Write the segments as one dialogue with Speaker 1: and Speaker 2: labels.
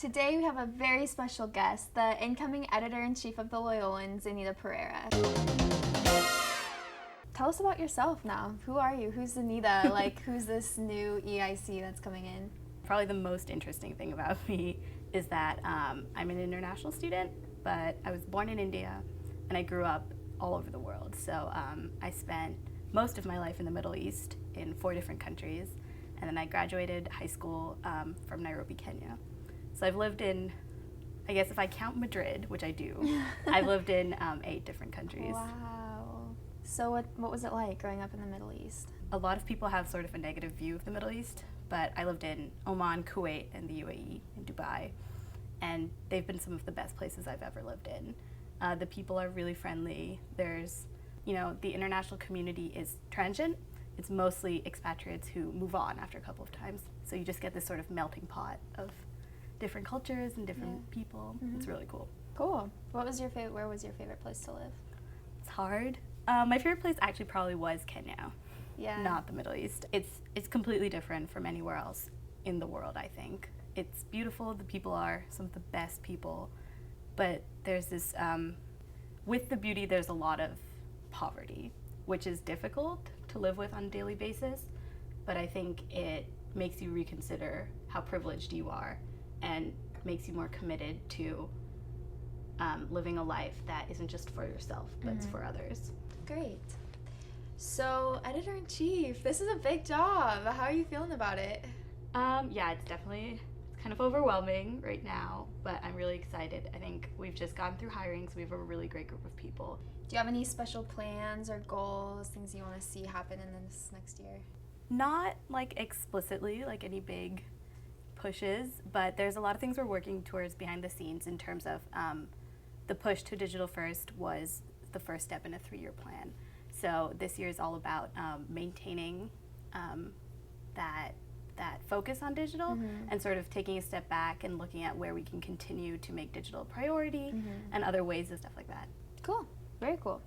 Speaker 1: Today we have a very special guest, the incoming editor-in-chief of the Loyolan, Zaneta Pereira. Tell us about yourself now. Who are you? Who's Zaneta? Who's this new EIC that's coming in?
Speaker 2: Probably the most interesting thing about me is that I'm an international student, but I was born in India and I grew up all over the world. So I spent most of my life in the Middle East in 4 different countries, and then I graduated high school from Nairobi, Kenya. So I've lived in, I guess if I count Madrid, which I do, I've lived in 8 different countries.
Speaker 1: Wow. So what was it like growing up in the Middle East?
Speaker 2: A lot of people have sort of a negative view of the Middle East, but I lived in Oman, Kuwait, and the UAE, in Dubai, and they've been some of the best places I've ever lived in. The people are really friendly. There's, the international community is transient. It's mostly expatriates who move on after a couple of times. So you just get this sort of melting pot of different cultures and different people. Mm-hmm. It's really cool.
Speaker 1: Cool. Where was your favorite place to live?
Speaker 2: It's hard. My favorite place actually probably was Kenya.
Speaker 1: Yeah.
Speaker 2: Not the Middle East. It's completely different from anywhere else in the world, I think. It's beautiful. The people are some of the best people. But there's this, with the beauty, there's a lot of poverty, which is difficult to live with on a daily basis. But I think it makes you reconsider how privileged you are and makes you more committed to living a life that isn't just for yourself, but it's for others.
Speaker 1: Great. So, editor-in-chief, this is a big job. How are you feeling about it?
Speaker 2: Yeah, it's kind of overwhelming right now, but I'm really excited. I think we've just gone through hiring, so we have a really great group of people.
Speaker 1: Do you have any special plans or goals, things you want to see happen in this next year?
Speaker 2: Not explicitly, any big pushes, but there's a lot of things we're working towards behind the scenes in terms of the push to digital first was the first step in a 3-year plan. So this year is all about maintaining that focus on digital and sort of taking a step back and looking at where we can continue to make digital a priority and other ways and stuff like that.
Speaker 1: Cool. Very cool.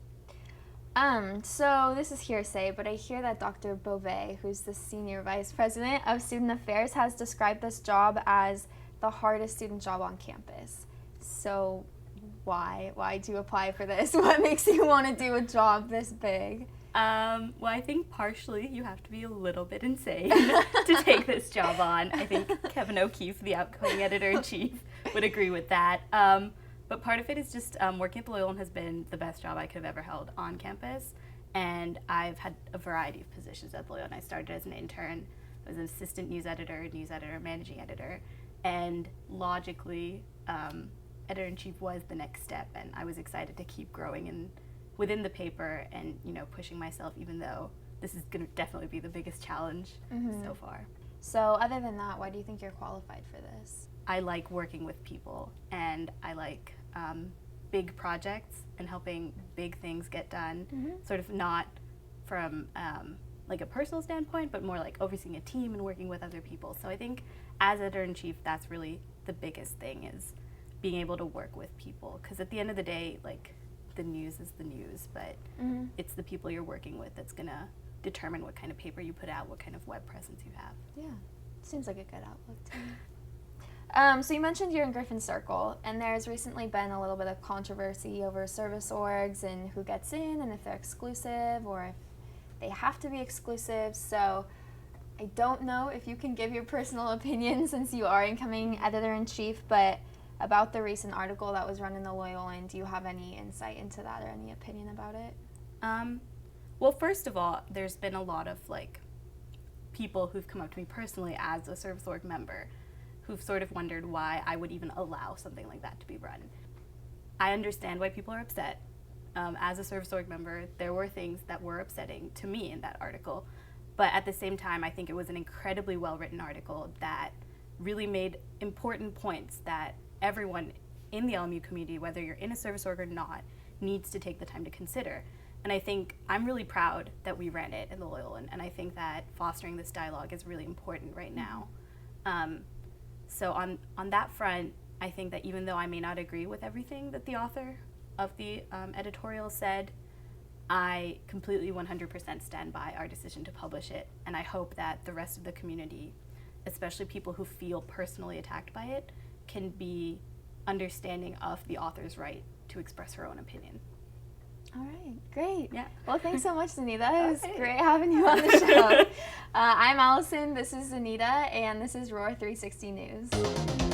Speaker 1: So this is hearsay, but I hear that Dr. Beauvais, who's the Senior Vice President of Student Affairs, has described this job as the hardest student job on campus. So why do you apply for this? What makes you want to do a job this big?
Speaker 2: Well, I think partially you have to be a little bit insane to take this job on. I think Kevin O'Keefe, the outgoing editor-in-chief, would agree with that. But part of it is just working at the Loyolan has been the best job I could have ever held on campus. And I've had a variety of positions at the Loyolan. I started as an intern. I was an assistant news editor, managing editor. And logically, editor-in-chief was the next step. And I was excited to keep growing within the paper and, pushing myself, even though this is going to definitely be the biggest challenge so far.
Speaker 1: So other than that, why do you think you're qualified for this?
Speaker 2: I like working with people, and I like big projects and helping big things get done, sort of not from a personal standpoint, but more like overseeing a team and working with other people. So I think as editor-in-chief, that's really the biggest thing, is being able to work with people. Because at the end of the day, the news is the news, but it's the people you're working with that's going to determine what kind of paper you put out, what kind of web presence you have.
Speaker 1: Yeah, seems like a good outlook to me. So you mentioned you're in Griffin Circle, and there's recently been a little bit of controversy over service orgs and who gets in and if they're exclusive or if they have to be exclusive. So I don't know if you can give your personal opinion since you are incoming editor-in-chief, but about the recent article that was run in the Loyolan, do you have any insight into that or any opinion about it?
Speaker 2: Well, first of all, there's been a lot of people who've come up to me personally as a service org member who've sort of wondered why I would even allow something like that to be run. I understand why people are upset. As a service org member, there were things that were upsetting to me in that article, but at the same time, I think it was an incredibly well-written article that really made important points that everyone in the LMU community, whether you're in a service org or not, needs to take the time to consider. And I think I'm really proud that we ran it in the Loyolan, and I think that fostering this dialogue is really important right now. So on that front, I think that even though I may not agree with everything that the author of the editorial said, I completely 100% stand by our decision to publish it, and I hope that the rest of the community, especially people who feel personally attacked by it, can be understanding of the author's right to express her own opinion.
Speaker 1: All right, great.
Speaker 2: Yeah.
Speaker 1: Well, thanks so much, Zaneta. It was
Speaker 2: Okay.
Speaker 1: great having you on the show. I'm Allison, this is Zaneta, and this is Roar 360 News.